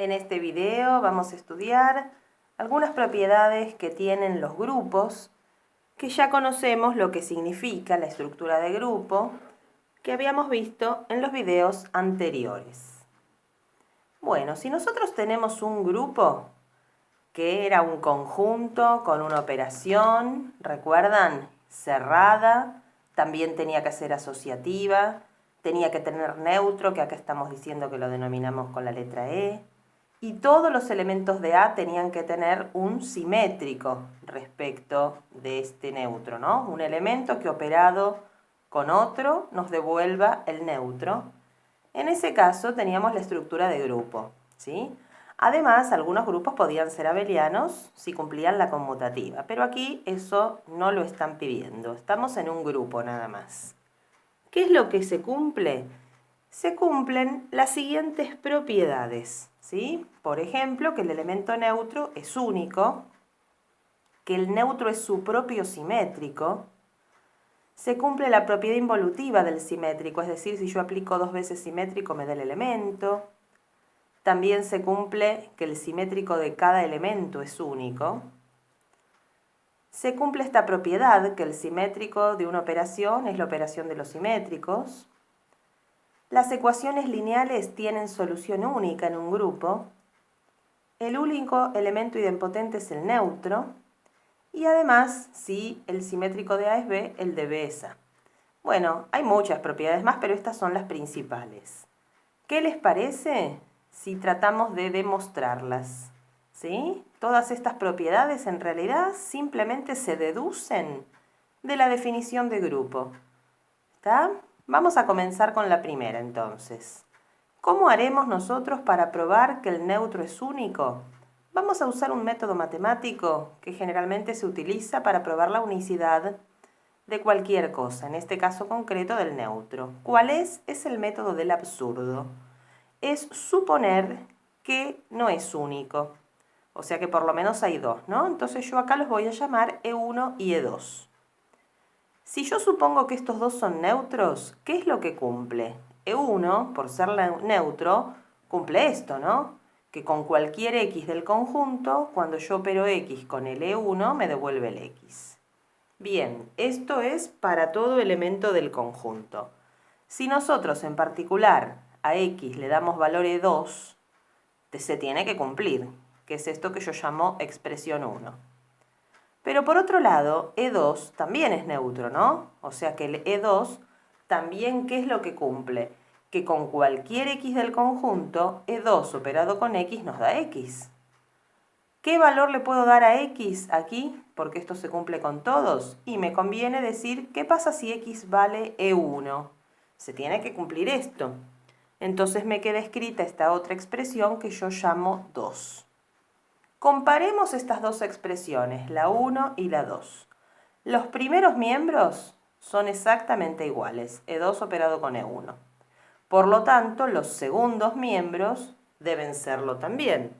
En este video vamos a estudiar algunas propiedades que tienen los grupos, que ya conocemos lo que significa la estructura de grupo, que habíamos visto en los videos anteriores. Bueno, si nosotros tenemos un grupo que era un conjunto con una operación, ¿recuerdan? Cerrada, también tenía que ser asociativa, tenía que tener neutro, que acá estamos diciendo que lo denominamos con la letra E, y todos los elementos de A tenían que tener un simétrico respecto de este neutro, ¿no? Un elemento que operado con otro nos devuelva el neutro. En ese caso teníamos la estructura de grupo, ¿sí? Además, algunos grupos podían ser abelianos si cumplían la conmutativa, pero aquí eso no lo están pidiendo. Estamos en un grupo nada más. ¿Qué es lo que se cumple? Se cumplen las siguientes propiedades, ¿sí? Por ejemplo, que el elemento neutro es único, que el neutro es su propio simétrico. Se cumple la propiedad involutiva del simétrico, es decir, si yo aplico dos veces simétrico me da el elemento. También se cumple que el simétrico de cada elemento es único. Se cumple esta propiedad, que el simétrico de una operación es la operación de los simétricos. Las ecuaciones lineales tienen solución única en un grupo. El único elemento idempotente es el neutro. Y además, si el simétrico de A es B, el de B es A. Bueno, hay muchas propiedades más, pero estas son las principales. ¿Qué les parece si tratamos de demostrarlas? ¿Sí? Todas estas propiedades en realidad simplemente se deducen de la definición de grupo. ¿Está? Vamos a comenzar con la primera entonces. ¿Cómo haremos nosotros para probar que el neutro es único? Vamos a usar un método matemático que generalmente se utiliza para probar la unicidad de cualquier cosa, en este caso concreto del neutro. ¿Cuál es? Es el método del absurdo. Es suponer que no es único. O sea que por lo menos hay dos, ¿no? Entonces yo acá los voy a llamar E1 y E2. Si yo supongo que estos dos son neutros, ¿qué es lo que cumple? E1, por ser neutro, cumple esto, ¿no? Que con cualquier X del conjunto, cuando yo opero X con el E1, me devuelve el X. Bien, esto es para todo elemento del conjunto. Si nosotros en particular a X le damos valor E2, se tiene que cumplir, que es esto que yo llamo expresión 1. Pero por otro lado, E2 también es neutro, ¿no? O sea que el E2 también, ¿qué es lo que cumple? Que con cualquier X del conjunto, E2 operado con X nos da X. ¿Qué valor le puedo dar a X aquí? Porque esto se cumple con todos. Y me conviene decir, ¿qué pasa si X vale E1? Se tiene que cumplir esto. Entonces me queda escrita esta otra expresión que yo llamo 2. Comparemos estas dos expresiones, la 1 y la 2. Los primeros miembros son exactamente iguales, E2 operado con E1. Por lo tanto, los segundos miembros deben serlo también.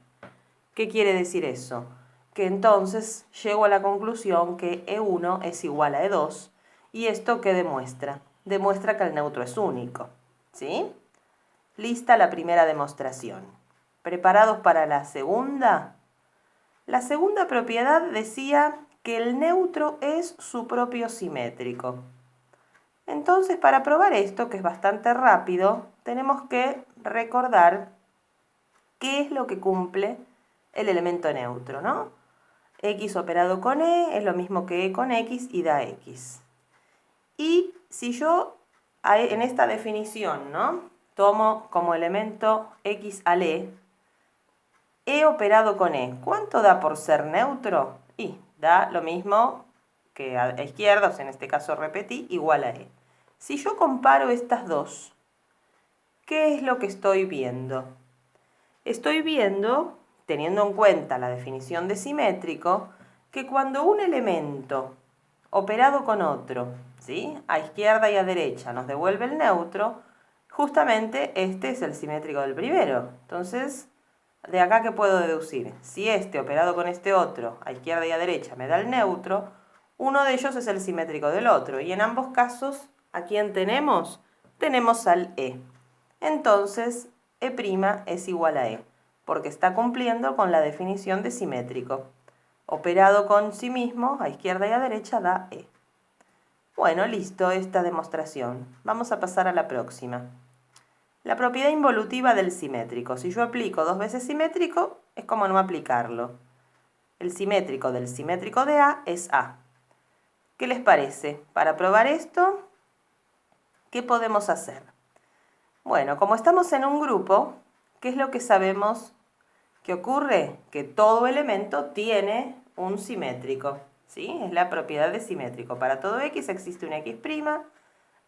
¿Qué quiere decir eso? Que entonces llego a la conclusión que E1 es igual a E2. ¿Y esto qué demuestra? Demuestra que el neutro es único. ¿Sí? Lista la primera demostración. ¿Preparados para la segunda? La segunda propiedad decía que el neutro es su propio simétrico. Entonces, para probar esto, que es bastante rápido, tenemos que recordar qué es lo que cumple el elemento neutro, ¿no? X operado con E es lo mismo que E con X y da X. Y si yo en esta definición, ¿no?, tomo como elemento X al E operado con E, ¿cuánto da por ser neutro? Y da lo mismo que a izquierda, o sea, en este caso repetí, igual a E. Si yo comparo estas dos, ¿qué es lo que estoy viendo? Estoy viendo, teniendo en cuenta la definición de simétrico, que cuando un elemento operado con otro, ¿sí?, a izquierda y a derecha nos devuelve el neutro, justamente este es el simétrico del primero. Entonces, de acá, ¿qué puedo deducir? Si este operado con este otro, a izquierda y a derecha, me da el neutro, uno de ellos es el simétrico del otro. Y en ambos casos, ¿a quién tenemos? Tenemos al E. Entonces, E' es igual a E. porque está cumpliendo con la definición de simétrico. Operado con sí mismo, a izquierda y a derecha, da E. Bueno, listo esta demostración. Vamos a pasar a la próxima. La propiedad involutiva del simétrico. Si yo aplico 2 veces simétrico, es como no aplicarlo. El simétrico del simétrico de A es A. ¿Qué les parece? Para probar esto, ¿qué podemos hacer? Bueno, como estamos en un grupo, ¿qué es lo que sabemos que ocurre? Que todo elemento tiene un simétrico, ¿sí? Es la propiedad de simétrico. Para todo X existe una X',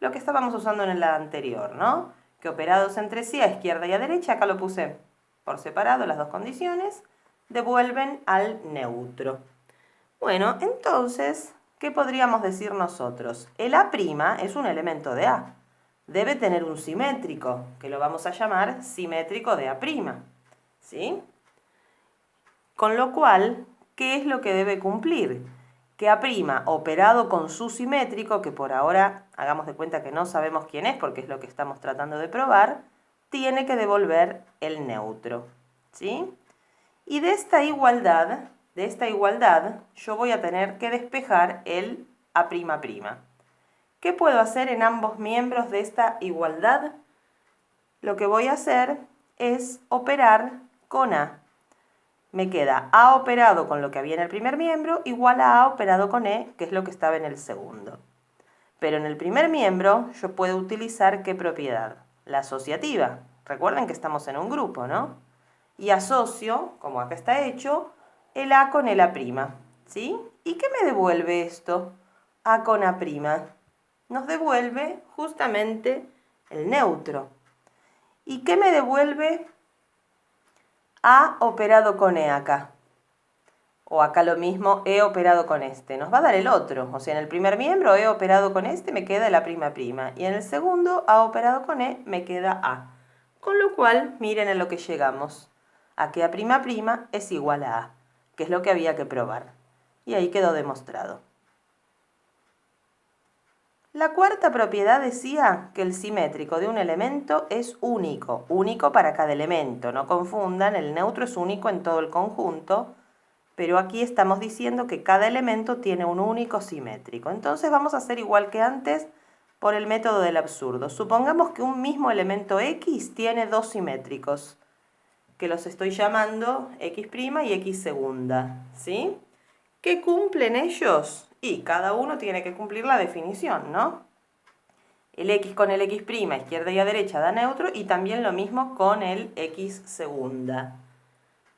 lo que estábamos usando en la anterior, ¿no? Que operados entre sí a izquierda y a derecha, acá lo puse por separado las dos condiciones, devuelven al neutro. Bueno, entonces, ¿qué podríamos decir nosotros? El A' es un elemento de A. Debe tener un simétrico, que lo vamos a llamar simétrico de A', ¿sí? Con lo cual, ¿qué es lo que debe cumplir? Que A' operado con su simétrico, que por ahora hagamos de cuenta que no sabemos quién es porque es lo que estamos tratando de probar, tiene que devolver el neutro, ¿sí? Y de esta igualdad, yo voy a tener que despejar el A''. ¿Qué puedo hacer en ambos miembros de esta igualdad? Lo que voy a hacer es operar con A. Me queda A operado con lo que había en el primer miembro igual a A operado con E, que es lo que estaba en el segundo. Pero en el primer miembro yo puedo utilizar ¿qué propiedad? La asociativa. Recuerden que estamos en un grupo, ¿no? Y asocio, como acá está hecho, el A con el A', ¿sí? ¿Y qué me devuelve esto? A con A'. Nos devuelve justamente el neutro. ¿Y qué me devuelve A operado con E acá? O acá lo mismo, E operado con este. Nos va a dar el otro. O sea, en el primer miembro, E operado con este, me queda el A''. Y en el segundo, A operado con E, me queda A. Con lo cual, miren a lo que llegamos. A que A'' es igual a A, que es lo que había que probar. Y ahí quedó demostrado. La cuarta propiedad decía que el simétrico de un elemento es único. Único para cada elemento. No confundan, el neutro es único en todo el conjunto. Pero aquí estamos diciendo que cada elemento tiene un único simétrico. Entonces vamos a hacer igual que antes por el método del absurdo. Supongamos que un mismo elemento X tiene dos simétricos, que los estoy llamando X' y X segunda, ¿sí? ¿Qué cumplen ellos? Y cada uno tiene que cumplir la definición, ¿no? El X con el X' a izquierda y a derecha da neutro y también lo mismo con el X segunda.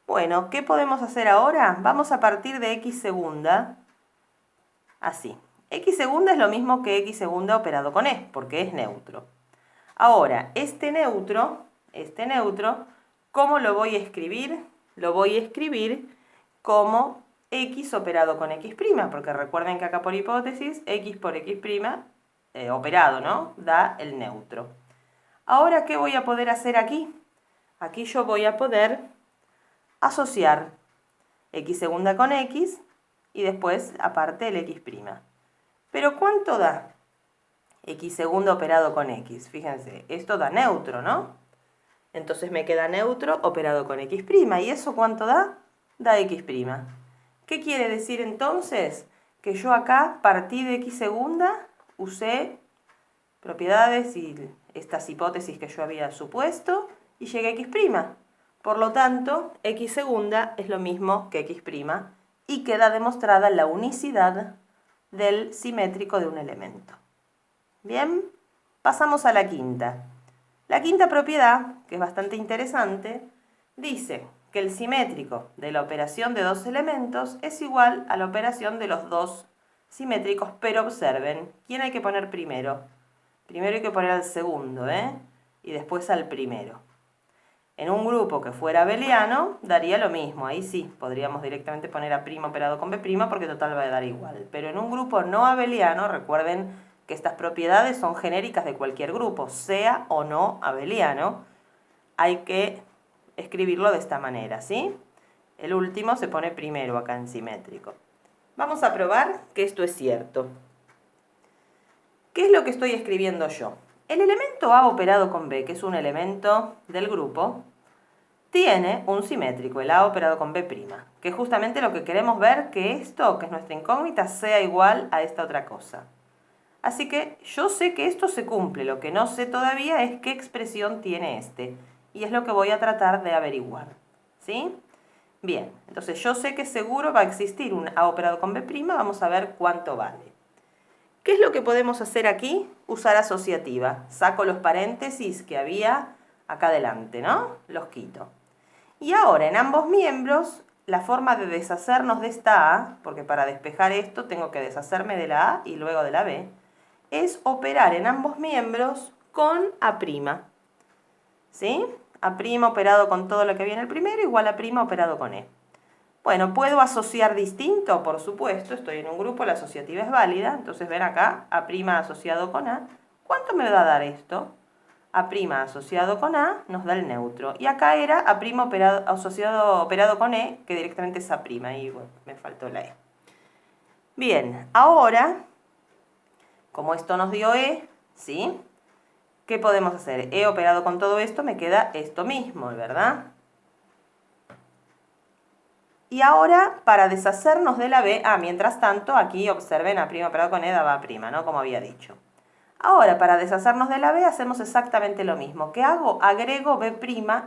Bueno, ¿qué podemos hacer ahora? Vamos a partir de X segunda, así. X segunda es lo mismo que X segunda operado con E, porque es neutro. Ahora, este neutro, ¿cómo lo voy a escribir? Lo voy a escribir como X operado con X', porque recuerden que acá por hipótesis, X por X', operado, ¿no? Da el neutro. Ahora, ¿qué voy a poder hacer aquí? Aquí yo voy a poder asociar X segunda con X y después aparte el X'. ¿Pero cuánto da X segunda operado con X? Fíjense, esto da neutro, ¿no? Entonces me queda neutro operado con X'. ¿Y eso cuánto da? Da X'. ¿Qué quiere decir entonces? Que yo acá partí de X segunda, usé propiedades y estas hipótesis que yo había supuesto y llegué a X'. Por lo tanto, X segunda es lo mismo que X' y queda demostrada la unicidad del simétrico de un elemento. Bien, pasamos a la quinta. La quinta propiedad, que es bastante interesante, dice que el simétrico de la operación de dos elementos es igual a la operación de los dos simétricos, pero observen, ¿quién hay que poner primero? Primero hay que poner al segundo, y después al primero. En un grupo que fuera abeliano, daría lo mismo. Ahí sí, podríamos directamente poner A' operado con B', porque total va a dar igual. Pero en un grupo no abeliano, recuerden que estas propiedades son genéricas de cualquier grupo, sea o no abeliano, hay que escribirlo de esta manera, ¿sí? El último se pone primero acá en simétrico. Vamos a probar que esto es cierto. ¿Qué es lo que estoy escribiendo yo? El elemento A operado con B, que es un elemento del grupo, tiene un simétrico, el A operado con B', que es justamente lo que queremos ver, que esto, que es nuestra incógnita, sea igual a esta otra cosa. Así que yo sé que esto se cumple, lo que no sé todavía es qué expresión tiene este, y es lo que voy a tratar de averiguar, ¿sí? Bien, entonces yo sé que seguro va a existir un A operado con B', vamos a ver cuánto vale. ¿Qué es lo que podemos hacer aquí? Usar asociativa. Saco los paréntesis que había acá adelante, ¿no? Los quito. Y ahora en ambos miembros, la forma de deshacernos de esta A, porque para despejar esto tengo que deshacerme de la A y luego de la B, es operar en ambos miembros con A'. ¿Sí? A' operado con todo lo que viene el primero igual a' operado con E. Bueno, ¿puedo asociar distinto? Por supuesto, estoy en un grupo, la asociativa es válida. Entonces ven acá, A' asociado con A. ¿Cuánto me va a dar esto? A' asociado con A nos da el neutro. Y acá era A' operado con E, que directamente es A'. Y bueno, me faltó la E. Bien, ahora, como esto nos dio E, ¿sí? ¿Qué podemos hacer? E operado con todo esto, me queda esto mismo, ¿verdad? Y ahora, para deshacernos de la B, mientras tanto, aquí observen A' operado con E daba A', ¿no? Como había dicho. Ahora, para deshacernos de la B, hacemos exactamente lo mismo. ¿Qué hago? Agrego B'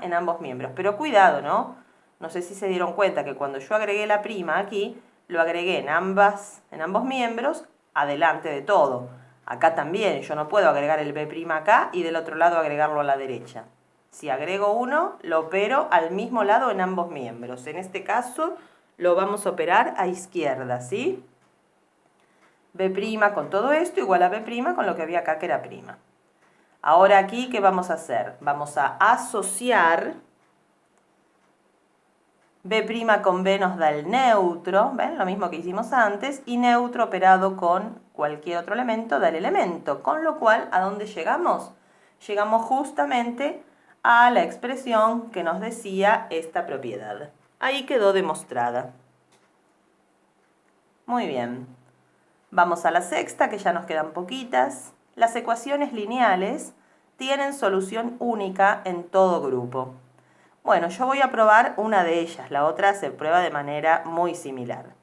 en ambos miembros. Pero cuidado, ¿no? No sé si se dieron cuenta que cuando yo agregué la prima aquí, lo agregué en ambos miembros, adelante de todo. Acá también, yo no puedo agregar el B' acá y del otro lado agregarlo a la derecha. Si agrego uno, lo opero al mismo lado en ambos miembros. En este caso, lo vamos a operar a izquierda, ¿sí? B' con todo esto igual a B' con lo que había acá que era prima. Ahora aquí, ¿qué vamos a hacer? Vamos a asociar. B' con B nos da el neutro, ¿ven? Lo mismo que hicimos antes. Y neutro operado con cualquier otro elemento da el elemento. Con lo cual, ¿a dónde llegamos? Llegamos justamente a la expresión que nos decía esta propiedad. Ahí quedó demostrada. Muy bien. Vamos a la sexta, que ya nos quedan poquitas. Las ecuaciones lineales tienen solución única en todo grupo. Bueno, yo voy a probar una de ellas, la otra se prueba de manera muy similar.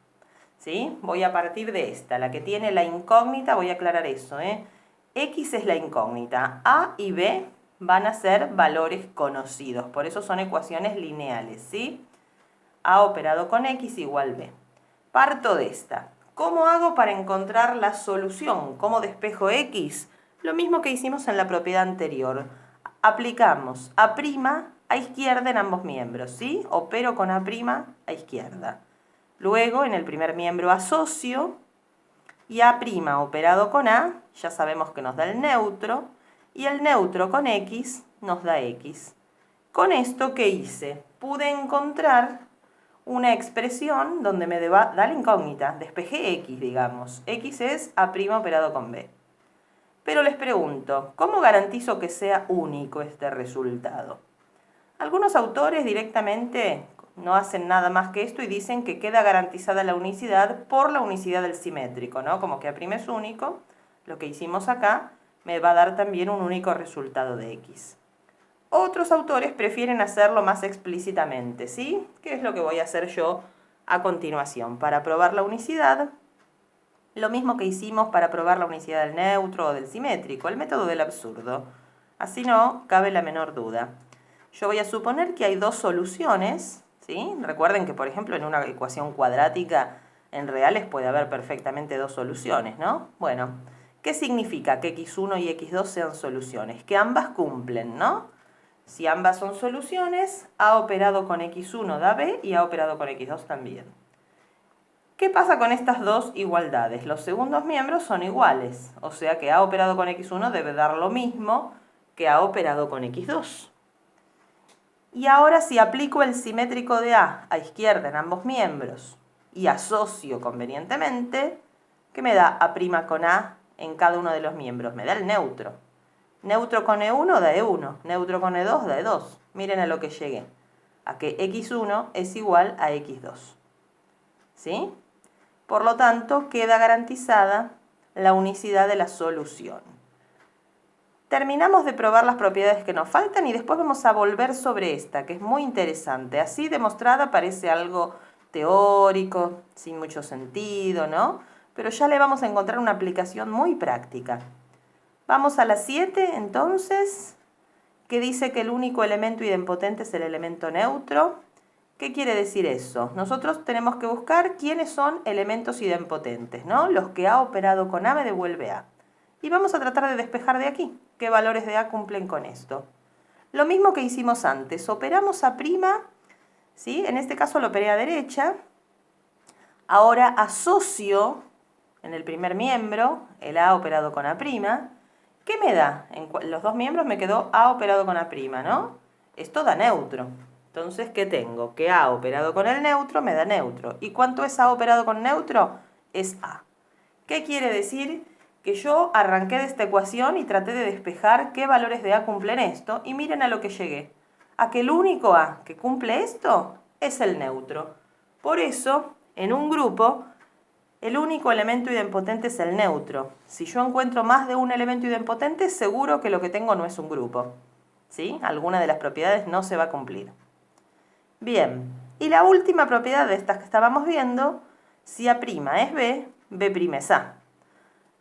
¿Sí? Voy a partir de esta, la que tiene la incógnita, voy a aclarar eso, ¿eh? X es la incógnita, A y B van a ser valores conocidos, por eso son ecuaciones lineales, ¿sí? A operado con X igual B. Parto de esta. ¿Cómo hago para encontrar la solución? ¿Cómo despejo X? Lo mismo que hicimos en la propiedad anterior. Aplicamos A' a izquierda en ambos miembros, ¿sí? Opero con A' a izquierda. Luego, en el primer miembro asocio y A' operado con A, ya sabemos que nos da el neutro, y el neutro con X nos da X. Con esto, ¿qué hice? Pude encontrar una expresión donde me da la incógnita, despejé X, digamos. X es A' operado con B. Pero les pregunto, ¿cómo garantizo que sea único este resultado? Algunos autores directamente no hacen nada más que esto y dicen que queda garantizada la unicidad por la unicidad del simétrico, ¿no? Como que A' es único, lo que hicimos acá me va a dar también un único resultado de X. Otros autores prefieren hacerlo más explícitamente, ¿sí? ¿Qué es lo que voy a hacer yo a continuación? Para probar la unicidad, lo mismo que hicimos para probar la unicidad del neutro o del simétrico, el método del absurdo. Así no cabe la menor duda. Yo voy a suponer que hay dos soluciones, ¿sí? Recuerden que, por ejemplo, en una ecuación cuadrática en reales puede haber perfectamente dos soluciones, ¿no? Bueno, ¿qué significa que x1 y x2 sean soluciones? Que ambas cumplen, ¿no? Si ambas son soluciones, A operado con x1 da B y A operado con x2 también. ¿Qué pasa con estas dos igualdades? Los segundos miembros son iguales, o sea que A operado con x1 debe dar lo mismo que A operado con x2. Y ahora si aplico el simétrico de A izquierda en ambos miembros y asocio convenientemente, ¿qué me da A' con A en cada uno de los miembros? Me da el neutro. Neutro con E1 da E1, neutro con E2 da E2. Miren a lo que llegué, a que x1 es igual a x2. ¿Sí? Por lo tanto, queda garantizada la unicidad de la solución. terminamos de probar las propiedades que nos faltan y después vamos a volver sobre esta, que es muy interesante. Así demostrada parece algo teórico, sin mucho sentido, ¿no? Pero ya le vamos a encontrar una aplicación muy práctica. Vamos a la 7, entonces, que dice que el único elemento idempotente es el elemento neutro. ¿Qué quiere decir eso? Nosotros tenemos que buscar quiénes son elementos idempotentes, ¿no? Los que A operado con A me devuelve A. Y vamos a tratar de despejar de aquí qué valores de A cumplen con esto. Lo mismo que hicimos antes, operamos A', ¿sí? En este caso lo operé a derecha. Ahora asocio en el primer miembro el A operado con A'. ¿Qué me da? En los dos miembros me quedó A operado con A', ¿no? Esto da neutro. Entonces, ¿qué tengo? Que A operado con el neutro me da neutro. ¿Y cuánto es A operado con neutro? Es A. ¿Qué quiere decir? Que yo arranqué de esta ecuación y traté de despejar qué valores de A cumplen esto. Y miren a lo que llegué. A que el único A que cumple esto es el neutro. Por eso, en un grupo, el único elemento idempotente es el neutro. Si yo encuentro más de un elemento idempotente, seguro que lo que tengo no es un grupo. ¿Sí? Alguna de las propiedades no se va a cumplir. Bien, y la última propiedad de estas que estábamos viendo, si A' es B, B' es A.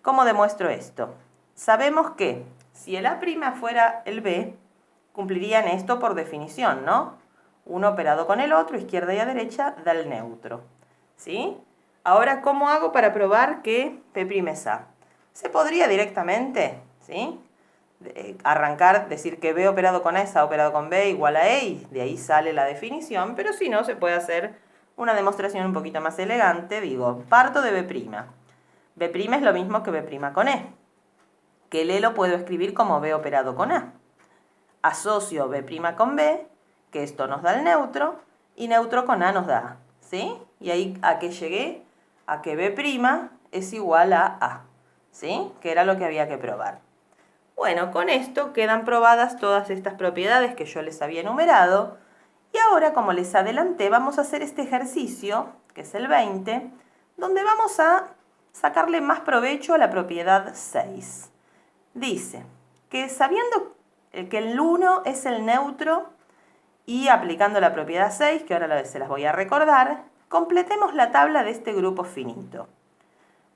¿Cómo demuestro esto? Sabemos que si el A' fuera el B, cumplirían esto por definición, ¿no? Uno operado con el otro, izquierda y a derecha, da el neutro. ¿Sí? Ahora, ¿cómo hago para probar que P' es A? Se podría directamente, ¿sí? Arrancar, decir que B operado con A es A operado con B igual a E, y de ahí sale la definición, pero si no, se puede hacer una demostración un poquito más elegante. Digo, parto de B'. B' es lo mismo que B' con E, que el E lo puedo escribir como B operado con A. Asocio B' con B, que esto nos da el neutro, y neutro con A nos da A, ¿sí? Y ahí, ¿a qué llegué? A que B' es igual a A, ¿sí? Que era lo que había que probar. Bueno, con esto quedan probadas todas estas propiedades que yo les había enumerado. Y ahora, como les adelanté, vamos a hacer este ejercicio, que es el 20, donde vamos a sacarle más provecho a la propiedad 6. Dice que sabiendo que el 1 es el neutro y aplicando la propiedad 6, que ahora se las voy a recordar, completemos la tabla de este grupo finito.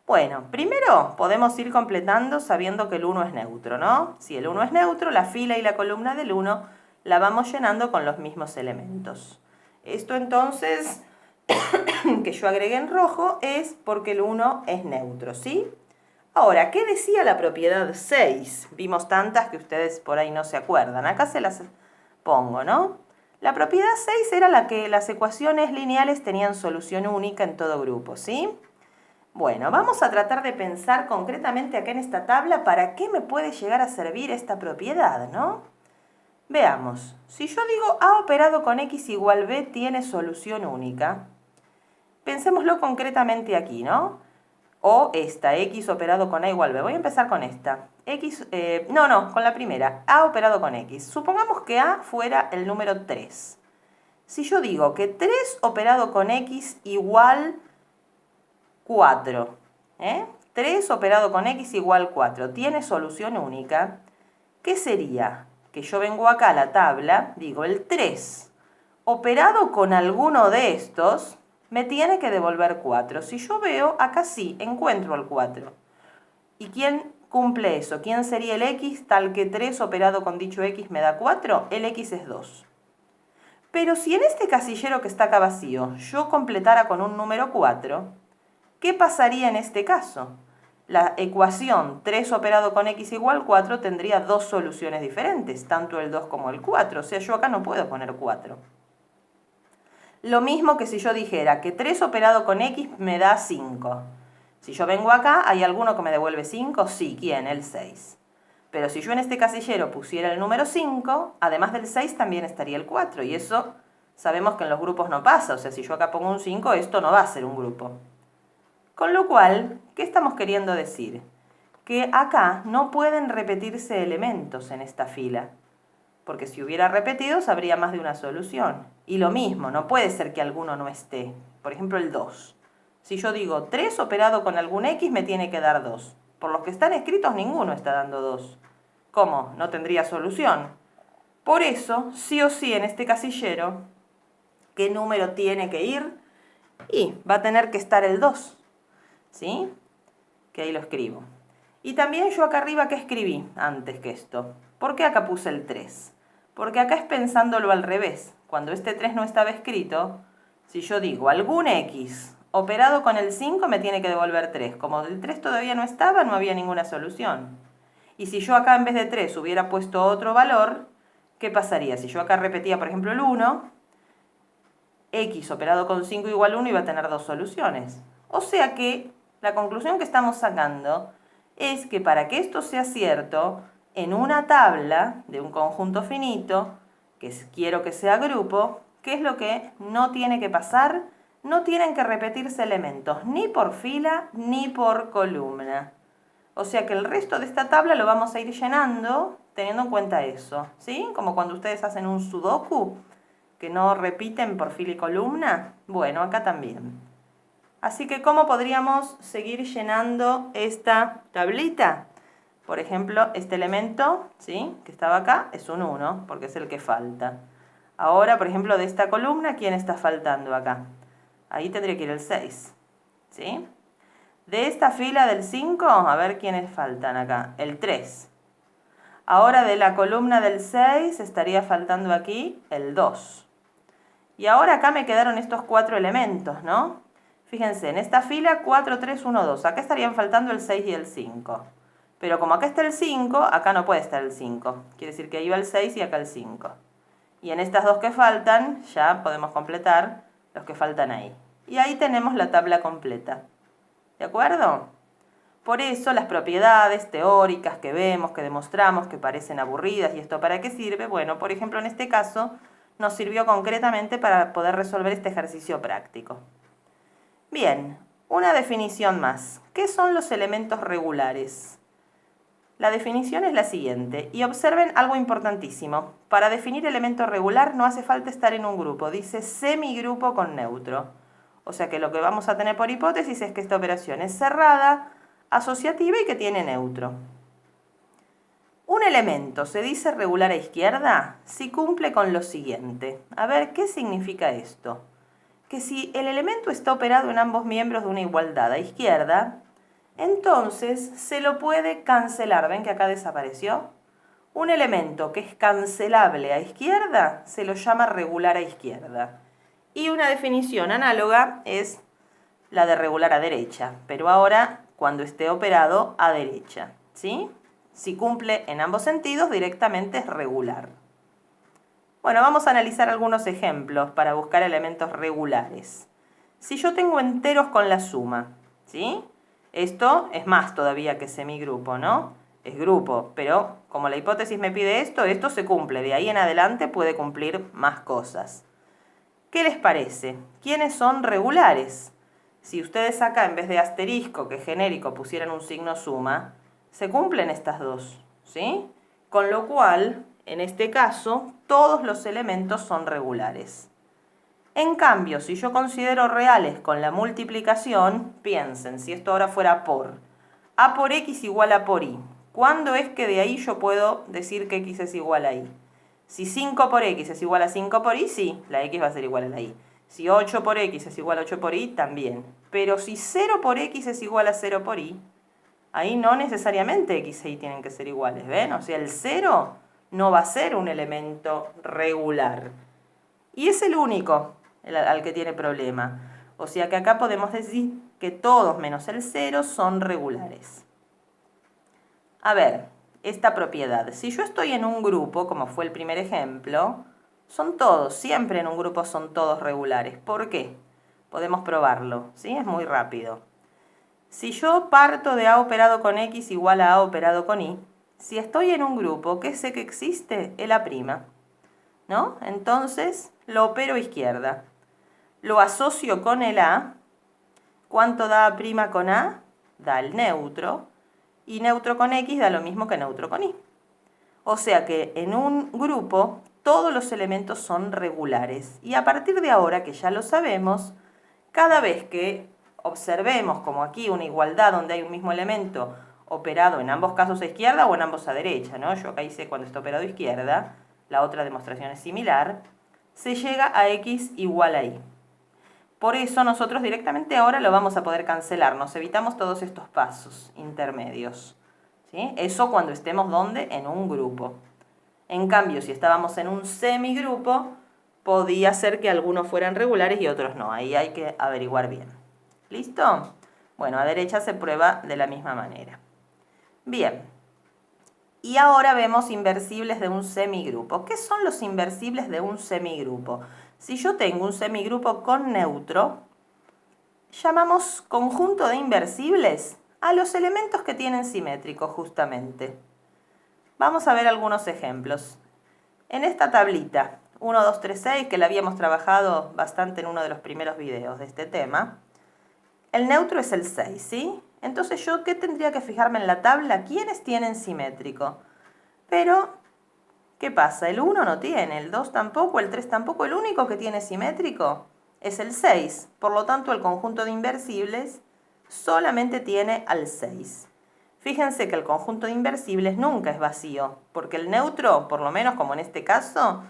Bueno, primero podemos ir completando sabiendo que el 1 es neutro, ¿no? Si el 1 es neutro, la fila y la columna del 1 la vamos llenando con los mismos elementos. Esto entonces, que yo agregué en rojo, es porque el 1 es neutro, ¿sí? Ahora, ¿qué decía la propiedad 6? Vimos tantas que ustedes por ahí no se acuerdan. Acá se las pongo, ¿no? La propiedad 6 era la que las ecuaciones lineales tenían solución única en todo grupo, ¿sí? Bueno, vamos a tratar de pensar concretamente acá en esta tabla para qué me puede llegar a servir esta propiedad, ¿no? Veamos, si yo digo A operado con X igual B tiene solución única, pensémoslo concretamente aquí, ¿no? O esta, X operado con A igual B. Voy a empezar con esta. Con la primera. A operado con X. Supongamos que A fuera el número 3. Si yo digo que 3 operado con X igual 4, 3 operado con X igual 4, tiene solución única, ¿qué sería? Que yo vengo acá a la tabla, digo el 3 operado con alguno de estos, me tiene que devolver 4. Si yo veo, acá sí, encuentro el 4. ¿Y quién cumple eso? ¿Quién sería el X tal que 3 operado con dicho X me da 4? El X es 2. Pero si en este casillero que está acá vacío, yo completara con un número 4, ¿qué pasaría en este caso? La ecuación 3 operado con X igual 4 tendría dos soluciones diferentes, tanto el 2 como el 4. O sea, yo acá no puedo poner 4. Lo mismo que si yo dijera que 3 operado con X me da 5. Si yo vengo acá, ¿hay alguno que me devuelve 5? Sí, ¿quién? El 6. Pero si yo en este casillero pusiera el número 5, además del 6 también estaría el 4. Y eso sabemos que en los grupos no pasa. O sea, si yo acá pongo un 5, esto no va a ser un grupo. Con lo cual, ¿qué estamos queriendo decir? Que acá no pueden repetirse elementos en esta fila. Porque si hubiera repetidos, habría más de una solución. Y lo mismo, no puede ser que alguno no esté. Por ejemplo, el 2. Si yo digo 3 operado con algún X, me tiene que dar 2. Por los que están escritos, ninguno está dando 2. ¿Cómo? No tendría solución. Por eso, sí o sí, en este casillero, ¿qué número tiene que ir? Y va a tener que estar el 2, ¿sí? Que ahí lo escribo. Y también yo acá arriba, ¿qué escribí antes que esto? ¿Por qué acá puse el 3? Porque acá es pensándolo al revés. Cuando este 3 no estaba escrito, si yo digo algún x operado con el 5 me tiene que devolver 3. Como el 3 todavía no estaba, no había ninguna solución. Y si yo acá en vez de 3 hubiera puesto otro valor, ¿qué pasaría? Si yo acá repetía, por ejemplo, el 1, x operado con 5 igual 1 iba a tener dos soluciones. O sea que la conclusión que estamos sacando es que para que esto sea cierto, en una tabla de un conjunto finito, que quiero que sea grupo, ¿qué es lo que no tiene que pasar? No tienen que repetirse elementos ni por fila ni por columna. O sea que el resto de esta tabla lo vamos a ir llenando teniendo en cuenta eso, ¿sí? Como cuando ustedes hacen un sudoku, que no repiten por fila y columna. Bueno, acá también. Así que, ¿cómo podríamos seguir llenando esta tablita? Por ejemplo, este elemento, ¿sí?, que estaba acá, es un 1, porque es el que falta. Ahora, por ejemplo, de esta columna, ¿quién está faltando acá? Ahí tendría que ir el 6, ¿sí? De esta fila del 5, a ver quiénes faltan acá. El 3. Ahora de la columna del 6 estaría faltando aquí el 2. Y ahora acá me quedaron estos 4 elementos, ¿no? Fíjense, en esta fila 4, 3, 1, 2. Acá estarían faltando el 6 y el 5. Pero como acá está el 5, acá no puede estar el 5. Quiere decir que ahí va el 6 y acá el 5. Y en estas dos que faltan, ya podemos completar los que faltan ahí. Y ahí tenemos la tabla completa. ¿De acuerdo? Por eso las propiedades teóricas que vemos, que demostramos, que parecen aburridas, ¿y esto para qué sirve? Bueno, por ejemplo, en este caso nos sirvió concretamente para poder resolver este ejercicio práctico. Bien, una definición más. ¿Qué son los elementos regulares? La definición es la siguiente, y observen algo importantísimo. Para definir elemento regular no hace falta estar en un grupo, dice semigrupo con neutro. O sea que lo que vamos a tener por hipótesis es que esta operación es cerrada, asociativa y que tiene neutro. Un elemento se dice regular a izquierda si cumple con lo siguiente. A ver, ¿qué significa esto? Que si el elemento está operado en ambos miembros de una igualdad a izquierda, entonces se lo puede cancelar. ¿Ven que acá desapareció? Un elemento que es cancelable a izquierda se lo llama regular a izquierda. Y una definición análoga es la de regular a derecha, pero ahora cuando esté operado a derecha, ¿sí? Si cumple en ambos sentidos, directamente es regular. Bueno, vamos a analizar algunos ejemplos para buscar elementos regulares. Si yo tengo enteros con la suma, ¿sí? Esto es más todavía que semigrupo, ¿no? Es grupo, pero como la hipótesis me pide esto se cumple. De ahí en adelante puede cumplir más cosas. ¿Qué les parece? ¿Quiénes son regulares? Si ustedes acá en vez de asterisco, que es genérico, pusieran un signo suma, se cumplen estas dos, ¿sí? Con lo cual, en este caso, todos los elementos son regulares. En cambio, si yo considero reales con la multiplicación, piensen, si esto ahora fuera por a por x igual a por y, ¿cuándo es que de ahí yo puedo decir que x es igual a y? Si 5 por x es igual a 5 por y, sí, la x va a ser igual a la y. Si 8 por x es igual a 8 por y, también. Pero si 0 por x es igual a 0 por y, ahí no necesariamente x e y tienen que ser iguales, ¿ven? O sea, el 0 no va a ser un elemento regular. Y es el único al que tiene problema. O sea que acá podemos decir que todos menos el 0 son regulares. A ver, esta propiedad. Si yo estoy en un grupo, como fue el primer ejemplo, son todos, siempre en un grupo son todos regulares. ¿Por qué? Podemos probarlo, ¿sí? Es muy rápido. Si yo parto de a operado con x igual a operado con y, si estoy en un grupo, ¿qué sé que existe? El a', ¿no? Entonces lo opero a izquierda. Lo asocio con el a. ¿Cuánto da a' con a? Da el neutro. Y neutro con x da lo mismo que neutro con y. O sea que en un grupo todos los elementos son regulares. Y a partir de ahora, que ya lo sabemos, cada vez que observemos como aquí una igualdad donde hay un mismo elemento operado en ambos casos a izquierda o en ambos a derecha, ¿no? Yo acá hice cuando está operado a izquierda, la otra demostración es similar, se llega a x igual a y. Por eso nosotros directamente ahora lo vamos a poder cancelar, nos evitamos todos estos pasos intermedios, ¿sí? Eso cuando estemos, ¿dónde? En un grupo. En cambio, si estábamos en un semigrupo, podía ser que algunos fueran regulares y otros no. Ahí hay que averiguar bien. ¿Listo? Bueno, a derecha se prueba de la misma manera. Bien. Y ahora vemos inversibles de un semigrupo. ¿Qué son los inversibles de un semigrupo? Si yo tengo un semigrupo con neutro, llamamos conjunto de inversibles a los elementos que tienen simétrico, justamente. Vamos a ver algunos ejemplos. En esta tablita, 1, 2, 3, 6, que la habíamos trabajado bastante en uno de los primeros videos de este tema, el neutro es el 6, ¿sí? Entonces, ¿yo qué tendría que fijarme en la tabla? ¿Quiénes tienen simétrico? Pero, ¿qué pasa? El 1 no tiene, el 2 tampoco, el 3 tampoco. El único que tiene simétrico es el 6. Por lo tanto, el conjunto de inversibles solamente tiene al 6. Fíjense que el conjunto de inversibles nunca es vacío, porque el neutro, por lo menos como en este caso,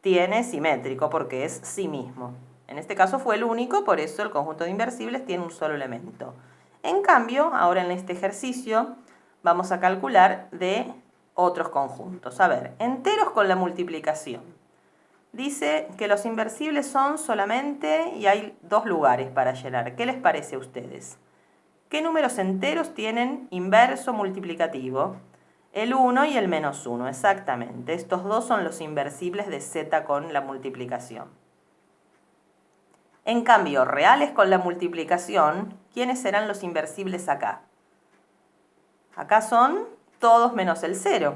tiene simétrico, porque es sí mismo. En este caso fue el único, por eso el conjunto de inversibles tiene un solo elemento. En cambio, ahora en este ejercicio, vamos a calcular de otros conjuntos. A ver, enteros con la multiplicación. Dice que los inversibles son solamente, y hay 2 lugares para llenar. ¿Qué les parece a ustedes? ¿Qué números enteros tienen inverso multiplicativo? El 1 y el menos 1, exactamente. Estos dos son los inversibles de z con la multiplicación. En cambio, reales con la multiplicación, ¿quiénes serán los inversibles acá? Acá son todos menos el 0.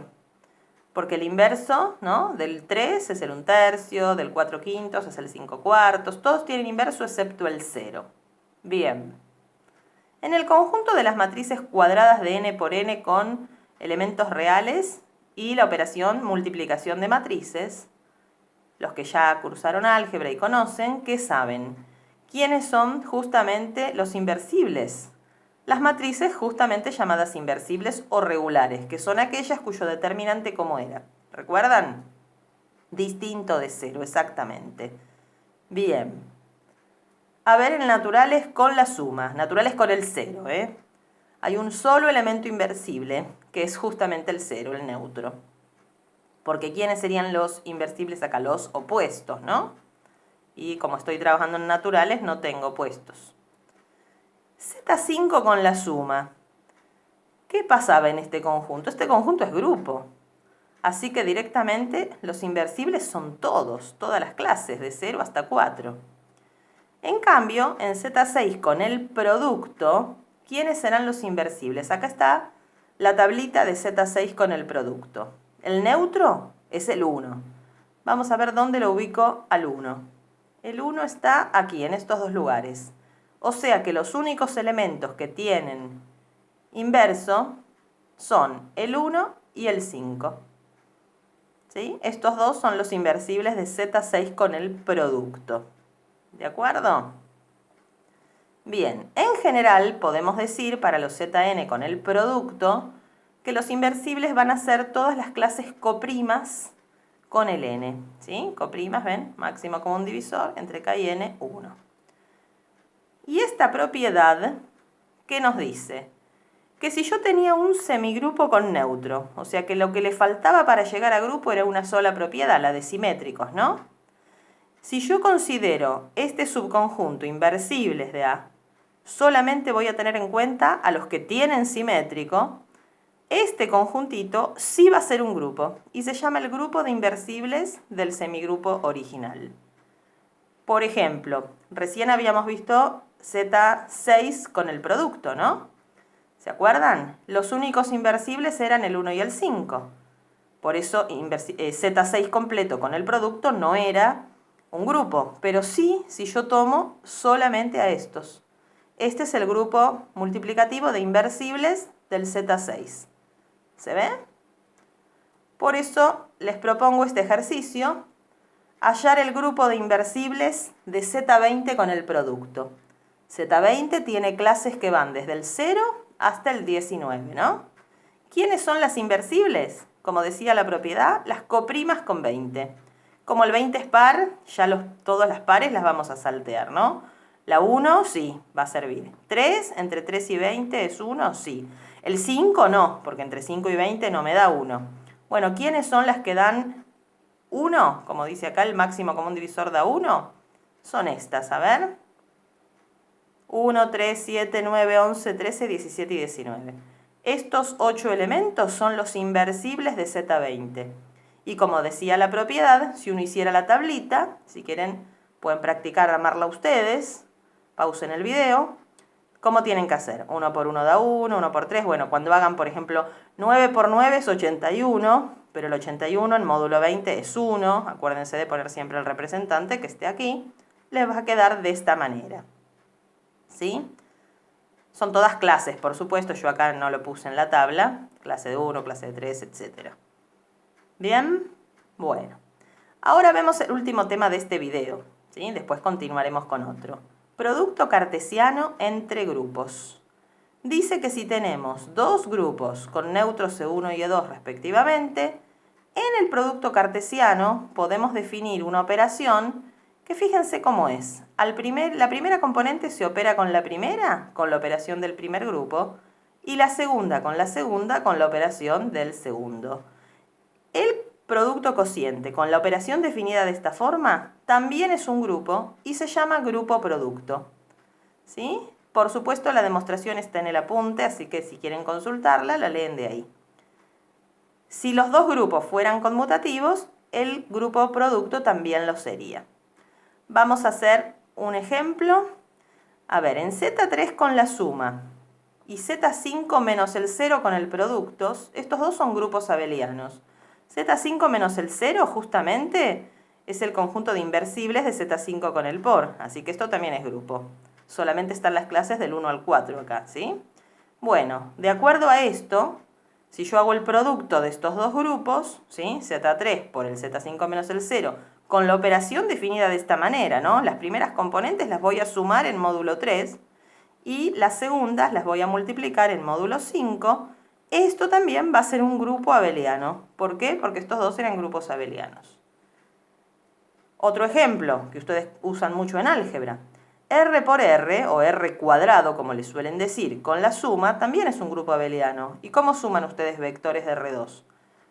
Porque el inverso, ¿no?, del 3 es el 1/3, del 4/5 es el 5/4. Todos tienen inverso excepto el 0. Bien. En el conjunto de las matrices cuadradas de n por n con elementos reales y la operación multiplicación de matrices, los que ya cursaron álgebra y conocen, ¿qué saben? ¿Quiénes son justamente los inversibles? Las matrices justamente llamadas inversibles o regulares, que son aquellas cuyo determinante ¿cómo era? ¿Recuerdan? Distinto de 0, exactamente. Bien. A ver, en naturales con la suma, naturales con el 0, ¿eh? Hay un solo elemento inversible, que es justamente el 0, el neutro. Porque ¿quiénes serían los inversibles acá? Los opuestos, ¿no? Y como estoy trabajando en naturales, no tengo opuestos. Z5 con la suma. ¿Qué pasaba en este conjunto? Este conjunto es grupo. Así que directamente los inversibles son todos, todas las clases, de 0 hasta 4. En cambio, en Z6 con el producto, ¿quiénes serán los inversibles? Acá está la tablita de Z6 con el producto. El neutro es el 1. Vamos a ver dónde lo ubico al 1. El 1 está aquí, en estos 2 lugares. O sea que los únicos elementos que tienen inverso son el 1 y el 5. ¿Sí? Estos dos son los inversibles de Z6 con el producto. ¿De acuerdo? Bien, en general podemos decir para los Zn con el producto que los inversibles van a ser todas las clases coprimas con el n. ¿Sí? Coprimas, ¿ven? Máximo común divisor entre k y n, 1. Y esta propiedad, ¿qué nos dice? Que si yo tenía un semigrupo con neutro, o sea que lo que le faltaba para llegar a grupo era una sola propiedad, la de simétricos, ¿no? Si yo considero este subconjunto inversibles de A, solamente voy a tener en cuenta a los que tienen simétrico, este conjuntito sí va a ser un grupo y se llama el grupo de inversibles del semigrupo original. Por ejemplo, recién habíamos visto Z6 con el producto, ¿no? ¿Se acuerdan? Los únicos inversibles eran el 1 y el 5. Por eso Z6 completo con el producto no era un grupo, pero sí si yo tomo solamente a estos. Este es el grupo multiplicativo de inversibles del Z6. ¿Se ve? Por eso les propongo este ejercicio, hallar el grupo de inversibles de Z20 con el producto. Z20 tiene clases que van desde el 0 hasta el 19, ¿no? ¿Quiénes son las inversibles? Como decía la propiedad, las coprimas con 20. Como el 20 es par, ya todas las pares las vamos a saltear, ¿no? La 1, sí, va a servir. 3, entre 3 y 20 es 1, sí. El 5 no, porque entre 5 y 20 no me da 1. Bueno, ¿quiénes son las que dan 1? Como dice acá, el máximo común divisor da 1. Son estas, a ver. 1, 3, 7, 9, 11, 13, 17 y 19. Estos 8 elementos son los inversibles de Z20. Y como decía la propiedad, si uno hiciera la tablita, si quieren pueden practicar armarla ustedes, pausen el video. ¿Cómo tienen que hacer? 1 por 1 da 1, 1 por 3. Bueno, cuando hagan, por ejemplo, 9 por 9 es 81, pero el 81 en módulo 20 es 1. Acuérdense de poner siempre el representante que esté aquí. Les va a quedar de esta manera. ¿Sí? Son todas clases, por supuesto. Yo acá no lo puse en la tabla. Clase de 1, clase de 3, etc. ¿Bien? Bueno. Ahora vemos el último tema de este video. ¿Sí? Después continuaremos con otro. Producto cartesiano entre grupos. Dice que si tenemos dos grupos con neutros E1 y E2 respectivamente, en el producto cartesiano podemos definir una operación que fíjense cómo es. La primera componente se opera con la primera, con la operación del primer grupo, y la segunda con la operación del segundo. El producto cociente con la operación definida de esta forma también es un grupo y se llama grupo producto. ¿Sí? Por supuesto la demostración está en el apunte, así que si quieren consultarla, la leen de ahí. Si los dos grupos fueran conmutativos, el grupo producto también lo sería. Vamos a hacer un ejemplo. A ver, en Z3 con la suma y Z5 menos el 0 con el producto, estos dos son grupos abelianos. Z5 menos el 0 justamente es el conjunto de inversibles de Z5 con el por, así que esto también es grupo. Solamente están las clases del 1 al 4 acá, ¿sí? Bueno, de acuerdo a esto, si yo hago el producto de estos dos grupos, ¿sí? Z3 por el Z5 menos el 0, con la operación definida de esta manera, ¿no? Las primeras componentes las voy a sumar en módulo 3 y las segundas las voy a multiplicar en módulo 5. Esto también va a ser un grupo abeliano. ¿Por qué? Porque estos dos eran grupos abelianos. Otro ejemplo que ustedes usan mucho en álgebra. R por R, o R cuadrado, como les suelen decir, con la suma, también es un grupo abeliano. ¿Y cómo suman ustedes vectores de R2?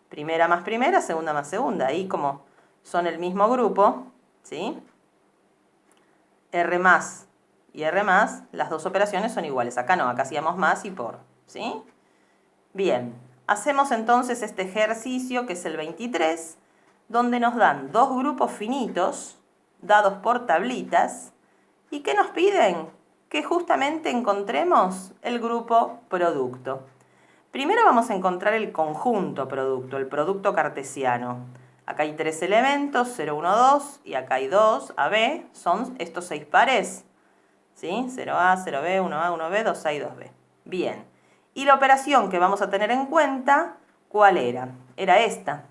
Primera más primera, segunda más segunda. Ahí como son el mismo grupo, ¿sí? R más y R más, las dos operaciones son iguales. Acá no, acá hacíamos más y por, ¿sí? Bien, hacemos entonces este ejercicio que es el 23, donde nos dan dos grupos finitos, dados por tablitas, ¿y qué nos piden? Que justamente encontremos el grupo producto. Primero vamos a encontrar el conjunto producto, el producto cartesiano. Acá hay 3 elementos, 0, 1, 2, y acá hay 2, AB, son estos 6 pares. ¿Sí? 0A, 0B, 1A, 1B, 2A y 2B. Bien. Y la operación que vamos a tener en cuenta, ¿cuál era? Era esta.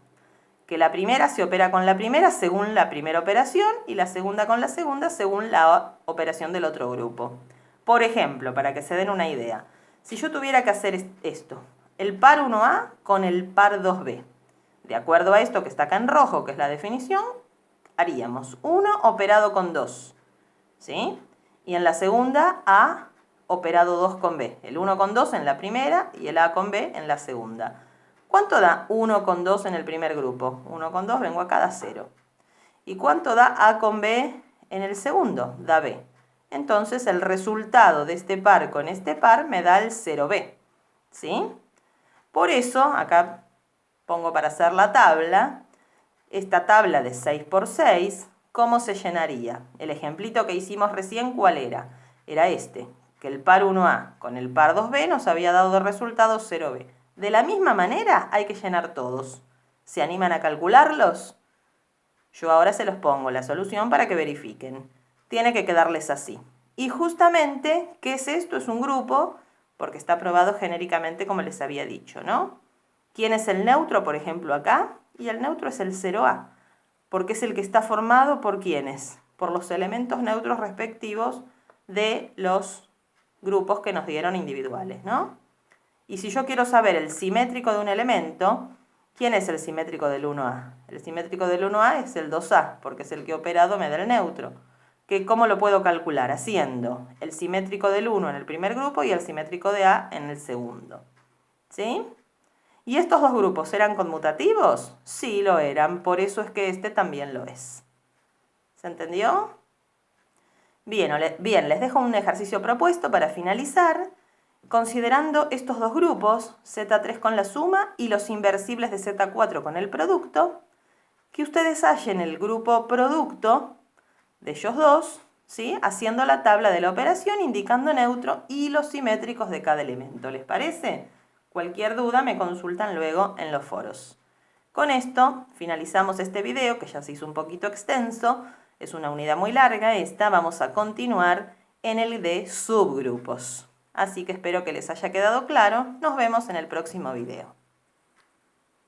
Que la primera se opera con la primera según la primera operación y la segunda con la segunda según la operación del otro grupo. Por ejemplo, para que se den una idea, si yo tuviera que hacer esto, el par 1A con el par 2B, de acuerdo a esto que está acá en rojo, que es la definición, haríamos 1 operado con 2, ¿sí? Y en la segunda, A operado 2 con B. El 1 con 2 en la primera y el A con B en la segunda. ¿Cuánto da 1 con 2 en el primer grupo? 1 con 2, vengo acá, da 0. ¿Y cuánto da A con B en el segundo? Da B. Entonces el resultado de este par con este par me da el 0B. ¿Sí? Por eso, acá pongo para hacer la tabla, esta tabla de 6 por 6, ¿cómo se llenaría? El ejemplito que hicimos recién, ¿cuál era? Era este, que el par 1A con el par 2B nos había dado de resultado 0B. De la misma manera hay que llenar todos. ¿Se animan a calcularlos? Yo ahora se los pongo la solución para que verifiquen. Tiene que quedarles así. Y justamente, ¿qué es esto? Es un grupo, porque está probado genéricamente como les había dicho, ¿no? ¿Quién es el neutro, por ejemplo, acá? Y el neutro es el 0A, porque es el que está formado por ¿quiénes? Por los elementos neutros respectivos de los grupos que nos dieron individuales, ¿no? Y si yo quiero saber el simétrico de un elemento, ¿quién es el simétrico del 1A? El simétrico del 1A es el 2A, porque es el que operado me da el neutro. ¿Cómo lo puedo calcular? Haciendo el simétrico del 1 en el primer grupo y el simétrico de A en el segundo. ¿Sí? ¿Y estos dos grupos eran conmutativos? Sí, lo eran, por eso es que este también lo es. ¿Se entendió? Bien, les dejo un ejercicio propuesto para finalizar. Considerando estos dos grupos, Z3 con la suma y los inversibles de Z4 con el producto, que ustedes hallen el grupo producto de ellos dos, ¿sí? Haciendo la tabla de la operación, indicando neutro y los simétricos de cada elemento. ¿Les parece? Cualquier duda me consultan luego en los foros. Con esto finalizamos este video, que ya se hizo un poquito extenso. Es una unidad muy larga esta. Vamos a continuar en el de subgrupos. Así que espero que les haya quedado claro. Nos vemos en el próximo video.